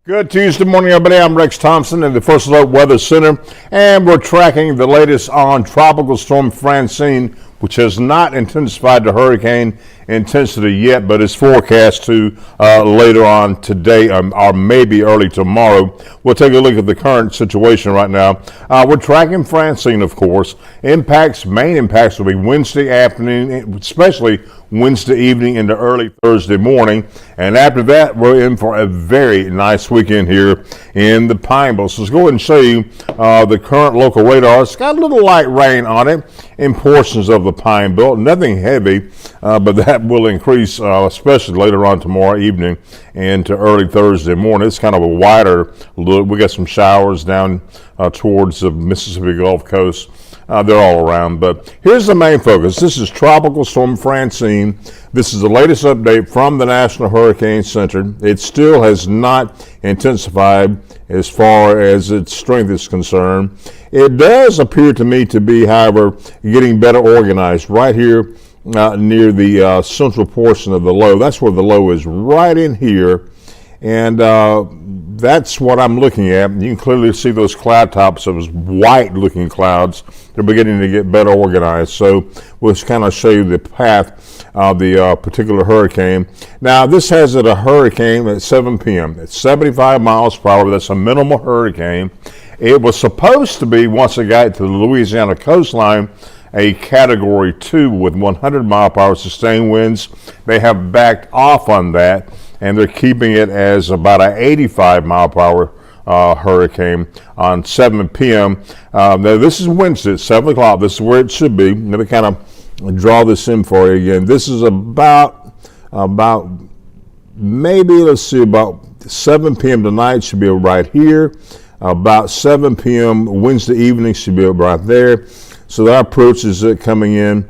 Good Tuesday morning, everybody. I'm Rex Thompson in the First Alert Weather Center, and we're tracking the latest on Tropical Storm Francine, which has not intensified to hurricane intensity yet, but is forecast to later on today or maybe early tomorrow. We'll take a look at the current situation right now. We're tracking Francine, of course. Main impacts will be Wednesday afternoon, especially Wednesday evening into early Thursday morning. And after that, we're in for a very nice weekend here in the Pine Belt. So let's go ahead and show you the current local radar. It's got a little light rain on it in portions of the Pine Belt. Nothing heavy, but that will increase, especially later on tomorrow evening into early Thursday morning. It's kind of a wider look. We got some showers down towards the Mississippi Gulf Coast. They're all around, but here's the main focus. This is Tropical Storm Francine. This is the latest update from the National Hurricane Center. It still has not intensified as far as its strength is concerned. It does appear to me to be, however, getting better organized right here near the central portion of the low. That's where the low is, right in here. And that's what I'm looking at. You can clearly see those cloud tops, those white looking clouds. They're beginning to get better organized. So we'll just kind of show you the path of the particular hurricane. Now this has it a hurricane at 7 p.m. It's 75 miles per hour. That's a minimal hurricane. It was supposed to be, once it got to the Louisiana coastline, a Category 2 with 100 mile per hour sustained winds. They have backed off on that, and they're keeping it as about an 85 mile per hour hurricane on 7 p.m. Now this is Wednesday at 7 o'clock. This is where it should be. Let me kind of draw this in for you again. This is about maybe, let's see, about 7 p.m. tonight should be right here. About 7 p.m. Wednesday evening should be right there. So that approaches it coming in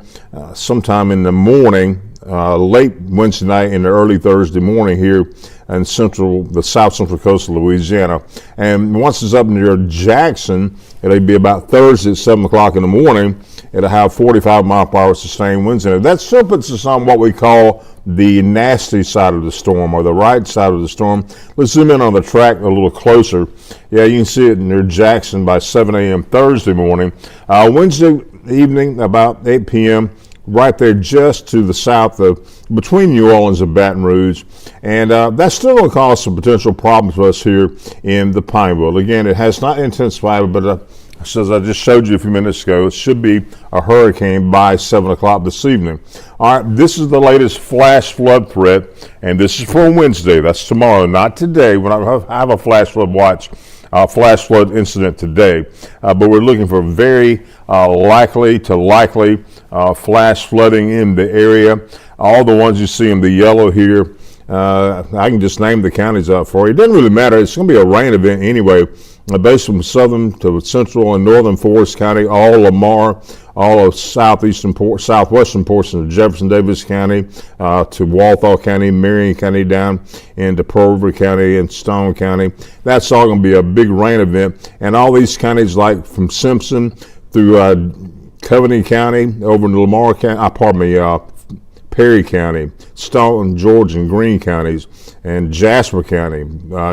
sometime in the morning, late Wednesday night into early Thursday morning here in the south central coast of Louisiana. And once it's up near Jackson, it'll be about Thursday at 7 o'clock in the morning. It'll have 45 mile per hour sustained winds in it. That still puts us on what we call the nasty side of the storm, or the right side of the storm. Let's zoom in on the track a little closer. Yeah, you can see it near Jackson by 7 a.m. Thursday morning. Wednesday evening, about 8 p.m., right there just to the south of between New Orleans and Baton Rouge. And that's still going to cause some potential problems for us here in the Pine Belt. Again, it has not intensified, but as I just showed you a few minutes ago, it should be a hurricane by 7 o'clock this evening. All right, this is the latest flash flood threat, and this is for Wednesday. That's tomorrow, not today. We're not going to have a flash flood incident today, but we're looking for very likely flash flooding in the area. All the ones you see in the yellow here, I can just name the counties out for you. It doesn't really matter. It's going to be a rain event anyway. Based from southern to central and northern Forest County, all Lamar, all of southwestern portions of Jefferson Davis County, to Walthall County, Marion County, down into Pearl River County and Stone County. That's all going to be a big rain event. And all these counties, like from Simpson through Covenant County, over to Lamar County, Perry County, Stone, George, and Greene counties, and Jasper County,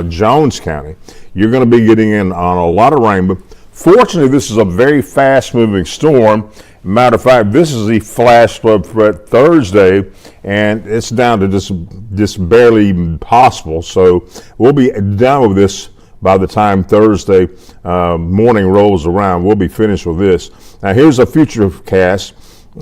Jones County. You're going to be getting in on a lot of rain, but fortunately, this is a very fast-moving storm. Matter of fact, this is the flash flood threat Thursday, and it's down to just barely possible. So we'll be done with this by the time Thursday morning rolls around. We'll be finished with this. Now, here's a future cast.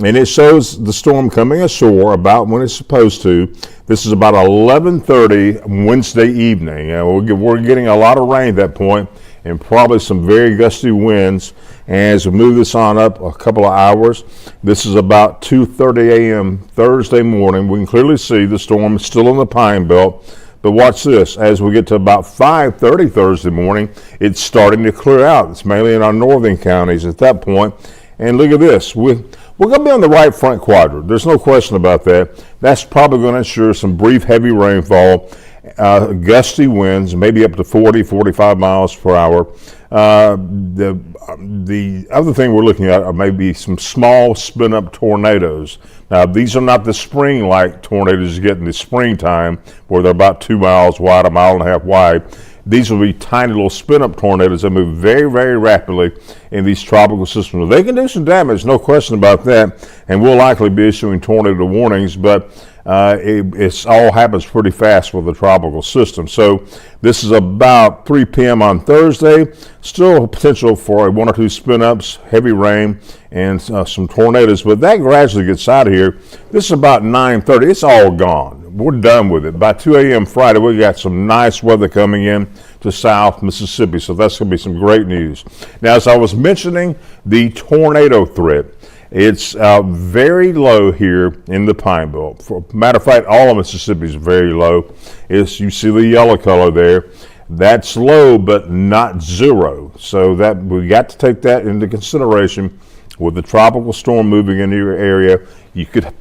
And it shows the storm coming ashore about when it's supposed to. This is about 11:30 Wednesday evening. We're getting a lot of rain at that point, and probably some very gusty winds. As we move this on up a couple of hours, this is about 2:30 a.m. Thursday morning. We can clearly see the storm is still in the Pine Belt. But watch this. As we get to about 5:30 Thursday morning, it's starting to clear out. It's mainly in our northern counties at that point. And look at this. We're going to be on the right front quadrant. There's no question about that. That's probably going to ensure some brief heavy rainfall, gusty winds, maybe up to 40, 45 miles per hour. The other thing we're looking at are maybe some small spin-up tornadoes. Now, these are not the spring-like tornadoes you get in the springtime, where they're about 2 miles wide, a mile and a half wide. these will be tiny little spin-up tornadoes that move very, very rapidly in these tropical systems. They can do some damage, no question about that, and we'll likely be issuing tornado warnings, but it all happens pretty fast with the tropical system. So this is about 3 p.m. on Thursday. Still potential for 1 or 2 spin-ups, heavy rain, and some tornadoes, but that gradually gets out of here. This is about 9:30. It's all gone. We're done with it. By 2 a.m. Friday, we got some nice weather coming in to South Mississippi, so that's going to be some great news. Now, as I was mentioning, the tornado threat. It's very low here in the Pine Belt. For matter of fact, all of Mississippi is very low. You see the yellow color there. That's low, but not zero. So that we got to take that into consideration. With the tropical storm moving into your area, you could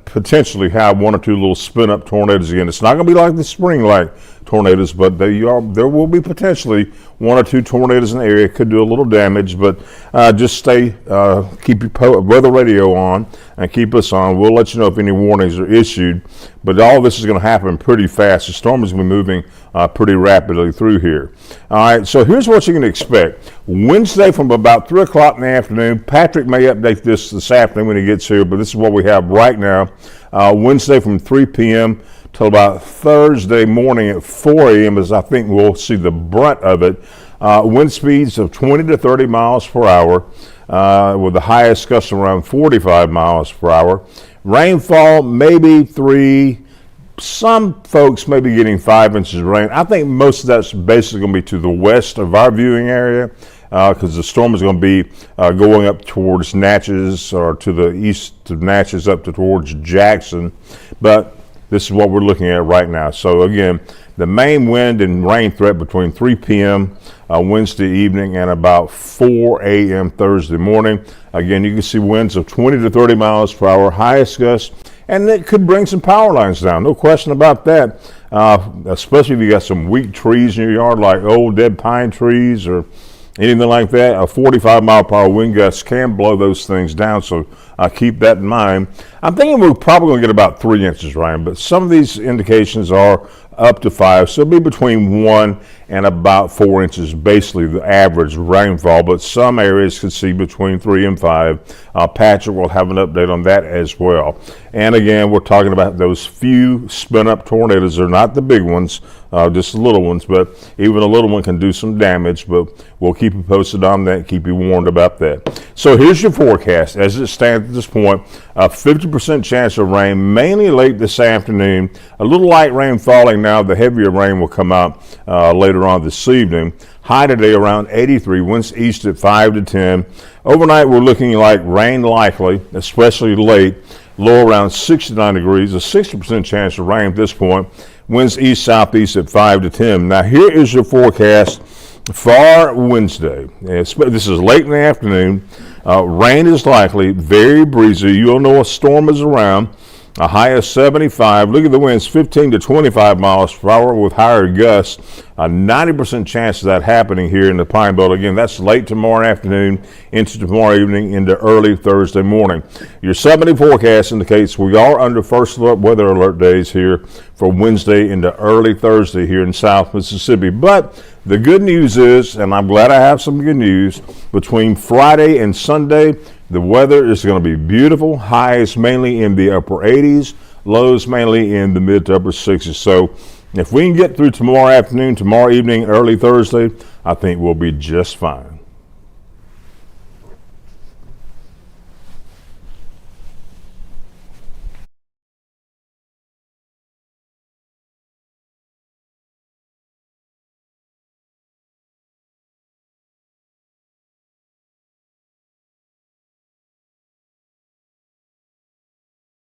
potentially have 1 or 2 little spin-up tornadoes again. It's not going to be like the spring-like tornadoes, but there will be potentially 1 or 2 tornadoes in the area. It could do a little damage, but just keep your weather radio on and keep us on. We'll let you know if any warnings are issued, but all this is going to happen pretty fast. The storm is going to be moving pretty rapidly through here. All right, so here's what you can expect. Wednesday from about 3 o'clock in the afternoon. Patrick may update this afternoon when he gets here, but this is what we have right now. Wednesday from 3 p.m. till about Thursday morning at 4 a.m. is I think we'll see the brunt of it. Wind speeds of 20 to 30 miles per hour with the highest gusts around 45 miles per hour. Rainfall maybe 3. Some folks may be getting 5 inches of rain. I think most of that's basically going to be to the west of our viewing area because the storm is going to be going up towards Natchez or to the east of Natchez up towards Jackson. But this is what we're looking at right now. So again, the main wind and rain threat between 3 p.m. Wednesday evening and about 4 a.m. Thursday morning. Again, you can see winds of 20 to 30 miles per hour, highest gust, and it could bring some power lines down. No question about that, especially if you got some weak trees in your yard like old dead pine trees or anything like that. A 45 mile per hour wind gust can blow those things down, so keep that in mind. I'm thinking we're probably going to get about 3 inches, Ryan, but some of these indications are up to 5, so it'll be between 1 and about 4 inches, basically the average rainfall, but some areas could see between 3 and 5. Patrick will have an update on that as well. And again, we're talking about those few spin-up tornadoes. They're not the big ones, just the little ones, but even a little one can do some damage, but we'll keep you posted on that, keep you warned about that. So here's your forecast. As it stands at this point, a 50% chance of rain, mainly late this afternoon. A little light rain falling now. The heavier rain will come out later on this evening. High today around 83, winds east at 5 to 10. Overnight we're looking like rain likely, especially late. Low around 69 degrees, a 60% chance of rain at this point. Winds east-southeast at 5 to 10. Now here is your forecast for Wednesday. This is late in the afternoon. Rain is likely, very breezy. You'll know a storm is around. A high of 75. Look at the winds, 15 to 25 miles per hour with higher gusts. A 90% chance of that happening here in the Pine Belt. Again, that's late tomorrow afternoon into tomorrow evening into early Thursday morning. Your 7-day forecast indicates we are under first alert weather alert days here for Wednesday into early Thursday here in South Mississippi. But the good news is, and I'm glad I have some good news, between Friday and Sunday, the weather is going to be beautiful. Highs mainly in the upper 80s, lows mainly in the mid to upper 60s. So if we can get through tomorrow afternoon, tomorrow evening, early Thursday, I think we'll be just fine.